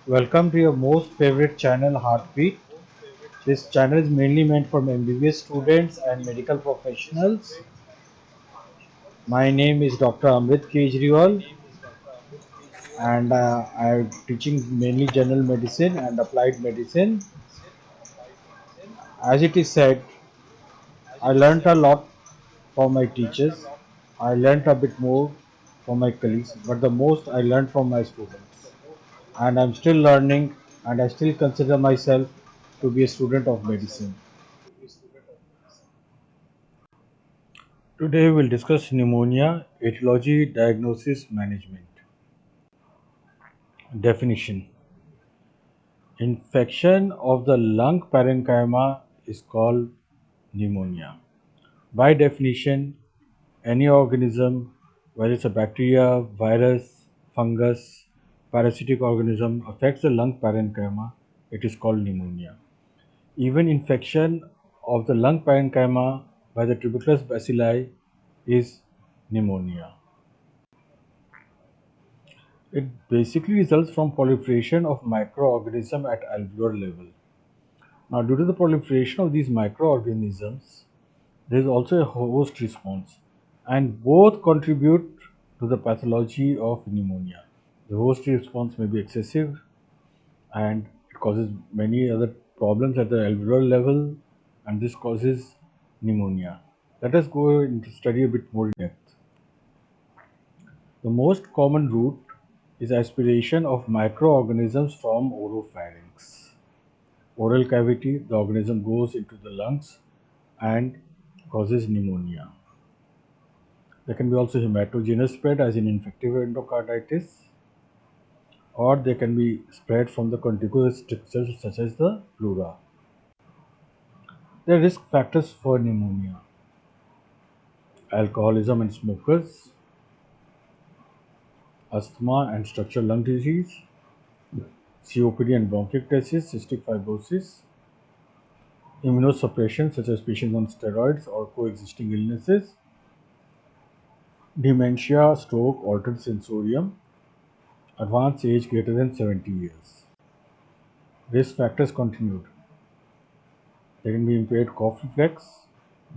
Welcome to your most favorite channel, Heartbeat. This channel is mainly meant for MBBS students and medical professionals. My name is Dr. Amrit Kejriwal, and I am teaching mainly general medicine and applied medicine. As it is said, I learnt a lot from my teachers. I learnt a bit more from my colleagues, but the most I learned from my students. And I'm still learning, and I still consider myself to be a student of medicine. Today we'll discuss pneumonia, etiology, diagnosis, management. Definition: infection of the lung parenchyma is called pneumonia. By definition, any organism, whether it's a bacteria, virus, fungus, parasitic organism, affects the lung parenchyma, it is called pneumonia. Even infection of the lung parenchyma by the tuberculous bacilli is pneumonia. It basically results from proliferation of microorganisms at alveolar level. Now, due to the proliferation of these microorganisms, there is also a host response, and both contribute to the pathology of pneumonia. The host response may be excessive, and it causes many other problems at the alveolar level, and this causes pneumonia. Let us go into study a bit more in depth. The most common route is aspiration of microorganisms from oropharynx. Oral cavity, the organism goes into the lungs and causes pneumonia. There can be also hematogenous spread as in infective endocarditis, or they can be spread from the contiguous structures such as the pleura. There are risk factors for pneumonia: alcoholism and smokers, asthma and structural lung disease, COPD and bronchiectasis, cystic fibrosis, immunosuppression such as patients on steroids or coexisting illnesses, dementia, stroke, altered sensorium, advanced age greater than 70 years. Risk factors continued. There can be impaired cough reflex,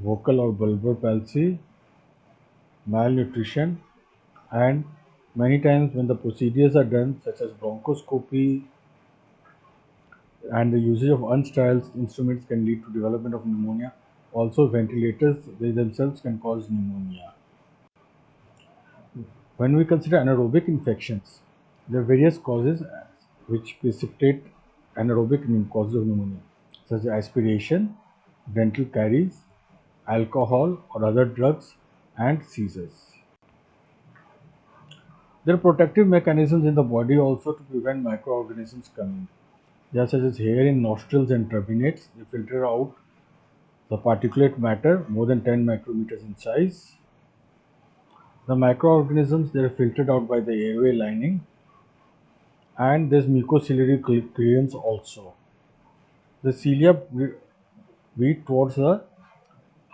vocal or bulbar palsy, malnutrition, and many times when the procedures are done, such as bronchoscopy and the usage of unsterile instruments, can lead to development of pneumonia. Also, ventilators they themselves can cause pneumonia. When we consider anaerobic infections, there are various causes which precipitate anaerobic causes of pneumonia, such as aspiration, dental caries, alcohol or other drugs, and seizures. There are protective mechanisms in the body also to prevent microorganisms coming. They are such as hair in nostrils and turbinates. They filter out the particulate matter more than 10 micrometers in size. The microorganisms they are filtered out by the airway lining, and there's mucociliary clearance also. The cilia breathe towards the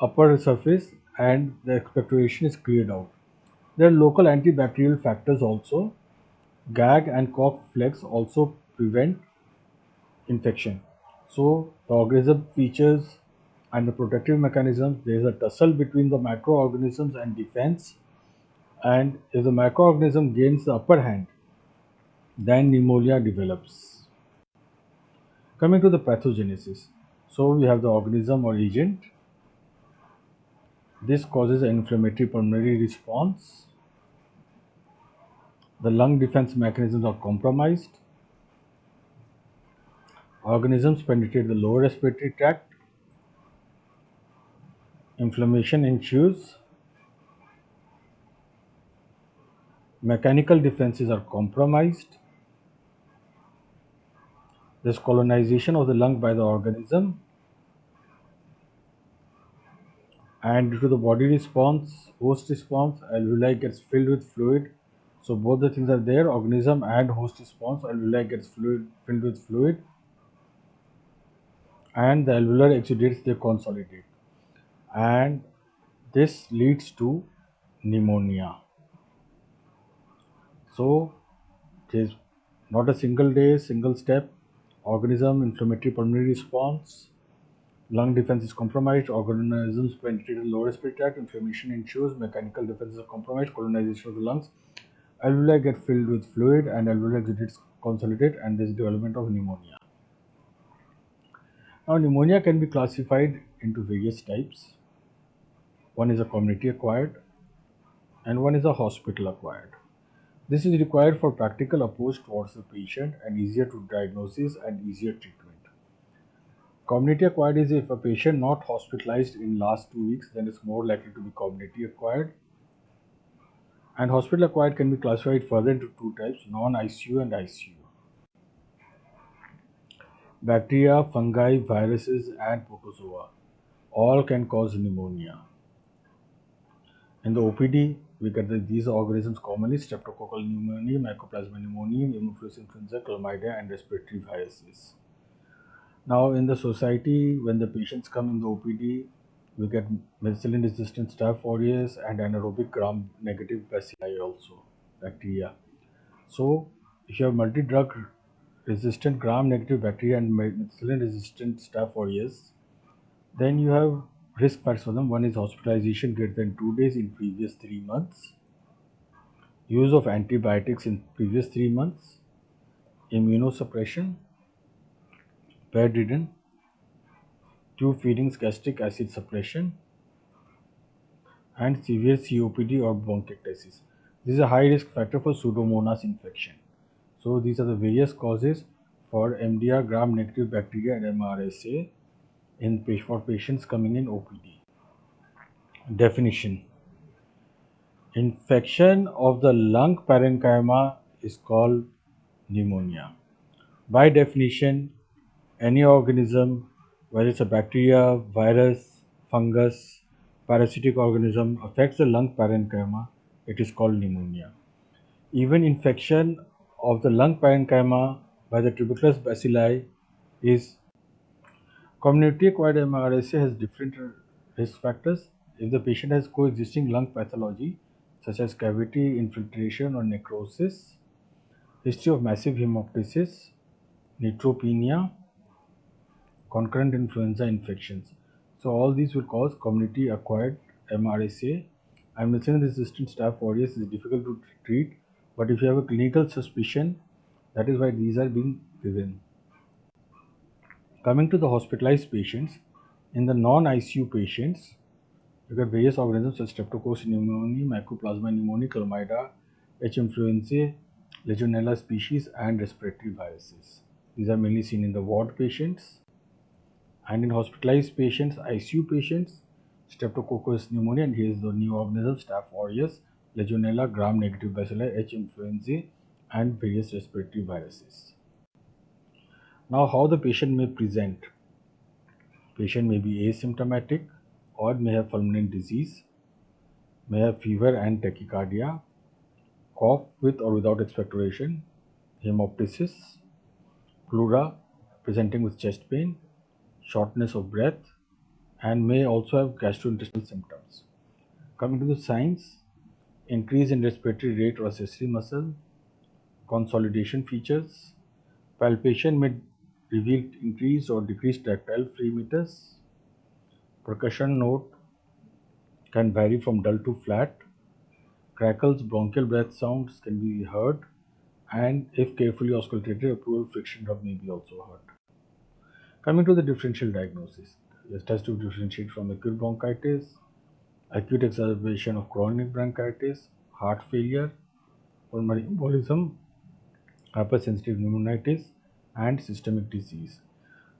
upper surface and the expectoration is cleared out. There are local antibacterial factors also. Gag and cough flex also prevent infection. So the organism features and the protective mechanisms, there is a tussle between the microorganisms and defense, and if the microorganism gains the upper hand, then pneumonia develops. Coming to the pathogenesis. So we have the organism or agent. This causes an inflammatory pulmonary response. The lung defense mechanisms are compromised. Organisms penetrate the lower respiratory tract. Inflammation ensues. Mechanical defenses are compromised. There's colonization of the lung by the organism, and due to the body response, host response, alveoli gets filled with fluid. So both the things are there, organism and host response, alveoli gets filled with fluid, and the alveolar exudates they consolidate, and this leads to pneumonia. So there's Not a single day, single step. Organism, inflammatory pulmonary response. Lung defense is compromised. Organisms penetrate the lower respiratory tract. Inflammation ensues. Mechanical defenses are compromised. Colonization of the lungs. Alveoli get filled with fluid and alveolar exudates consolidate, and there is development of pneumonia. Now, pneumonia can be classified into various types. One is a community acquired and one is a hospital acquired. This is required for practical approach towards the patient and easier to diagnosis and easier treatment. Community acquired is if a patient not hospitalized in last 2 weeks, then it's more likely to be community acquired. And hospital acquired can be classified further into two types, non-ICU and ICU. Bacteria, fungi, viruses, and protozoa all can cause pneumonia. In the OPD, we get these organisms commonly: streptococcal pneumonia, mycoplasma pneumonia, Haemophilus influenza, chlamydia, and respiratory viruses. Now, in the society, when the patients come in the OPD, we get methicillin-resistant Staph aureus and anaerobic gram-negative bacilli also, bacteria. So, if you have multi-drug resistant gram-negative bacteria and methicillin-resistant Staph aureus, then you have risk factors for them. One is hospitalization greater than 2 days in previous 3 months, use of antibiotics in previous 3 months, immunosuppression, bedridden, tube feedings, gastric acid suppression, and severe COPD or bronchiectasis. This is a high risk factor for Pseudomonas infection. So these are the various causes for MDR, gram-negative bacteria and MRSA for patients coming in OPD. Definition: infection of the lung parenchyma is called pneumonia. By definition, any organism, whether it's a bacteria, virus, fungus, parasitic organism, affects the lung parenchyma, it is called pneumonia. Even infection of the lung parenchyma by the tuberculous bacilli is community acquired. MRSA has different risk factors. If the patient has coexisting lung pathology such as cavity infiltration or necrosis, history of massive hemoptysis, neutropenia, concurrent influenza infections. So all these will cause community acquired MRSA. And methicillin resistant Staph aureus is difficult to treat, but if you have a clinical suspicion, that is why these are being given. Coming to the hospitalized patients, in the non-ICU patients, you get various organisms such as Streptococcus pneumoniae, Mycoplasma pneumoniae, Chlamydia, H. influenzae, Legionella species, and respiratory viruses. These are mainly seen in the ward patients. And in hospitalized patients, ICU patients, Streptococcus pneumoniae, and here is the new organism Staph aureus, Legionella, gram-negative bacilli, H. influenzae, and various respiratory viruses. Now, how the patient may present. Patient may be asymptomatic or may have fulminant disease, may have fever and tachycardia, cough with or without expectoration, hemoptysis, pleura presenting with chest pain, shortness of breath, and may also have gastrointestinal symptoms. Coming to the signs, increase in respiratory rate or accessory muscle, consolidation features, palpation may reveal increased or decreased tactile perimeters, percussion note can vary from dull to flat, crackles, bronchial breath sounds can be heard, and if carefully auscultated, a pleural friction rub may be also heard. Coming to the differential diagnosis, it has to differentiate from acute bronchitis, acute exacerbation of chronic bronchitis, heart failure, pulmonary embolism, hypersensitive pneumonitis, and systemic disease.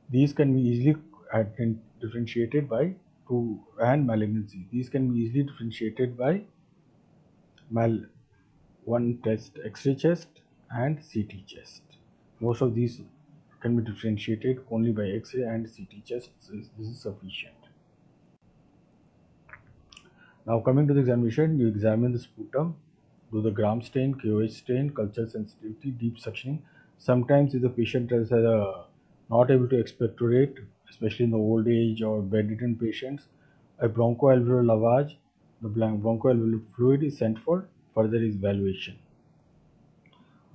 These can be easily differentiated by and malignancy. These can be easily differentiated by one test, X-ray chest and CT chest. Most of these can be differentiated only by X-ray and CT chest. So this is sufficient. Now coming to the examination, you examine the sputum, do the gram stain, KOH stain, culture sensitivity, deep suctioning. Sometimes if the patient is not able to expectorate, especially in the old age or bedridden patients, a bronchoalveolar lavage, the bronchoalveolar fluid is sent for further evaluation.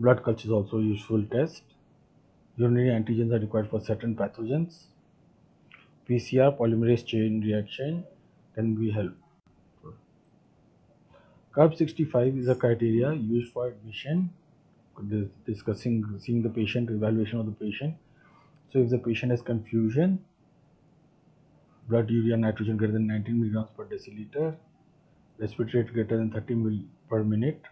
Blood culture is also a useful test. Urinary antigens are required for certain pathogens. PCR, polymerase chain reaction, can be helpful. CURB 65 is a criteria used for admission, discussing, seeing the patient, evaluation of the patient. So if the patient has confusion, blood urea nitrogen greater than 19 milligrams per deciliter, respiratory rate greater than 30 ml per minute,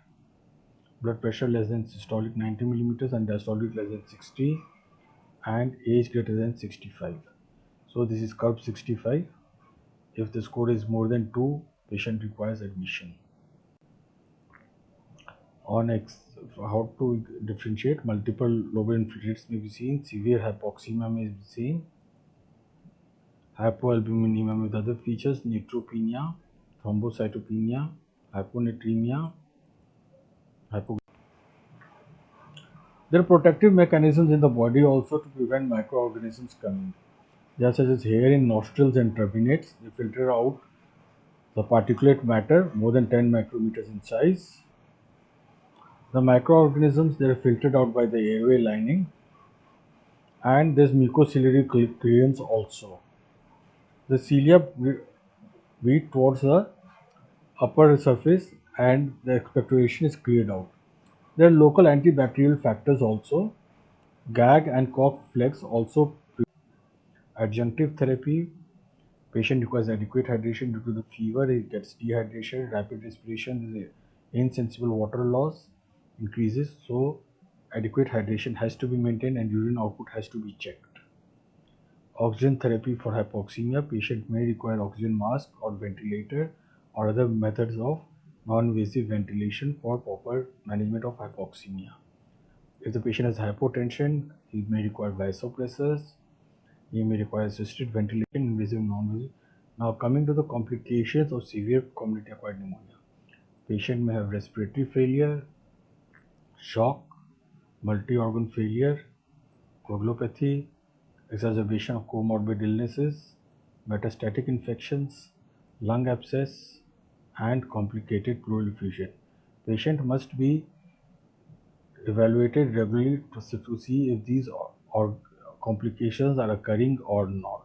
blood pressure less than systolic 90 millimeters and diastolic less than 60, and age greater than 65. So this is CURB 65. If the score is more than 2, patient requires admission. On how to differentiate, multiple lobar infiltrates may be seen, severe hypoxemia may be seen, hypoalbuminemia with other features, neutropenia, thrombocytopenia, hyponatremia, There are protective mechanisms in the body also to prevent microorganisms coming. Just as is hair in nostrils and turbinates, they filter out the particulate matter more than 10 micrometers in size. The microorganisms, they are filtered out by the airway lining, and there's mucociliary clearance also. The cilia beat towards the upper surface and the expectoration is cleared out. There are local antibacterial factors also. Gag and cough flex also. Adjunctive therapy. Patient requires adequate hydration due to the fever. He gets dehydration, rapid respiration, insensible water loss increases. So adequate hydration has to be maintained and urine output has to be checked. Oxygen therapy for hypoxemia. Patient may require oxygen mask or ventilator or other methods of non-invasive ventilation for proper management of hypoxemia. If the patient has hypotension, he may require vasopressors. He may require assisted ventilation, invasive, non-invasive. Now coming to the complications of severe community-acquired pneumonia. Patient may have respiratory failure, shock, multi-organ failure, coagulopathy, exacerbation of comorbid illnesses, metastatic infections, lung abscess, and complicated pleural effusion. Patient must be evaluated regularly to see if these complications are occurring or not.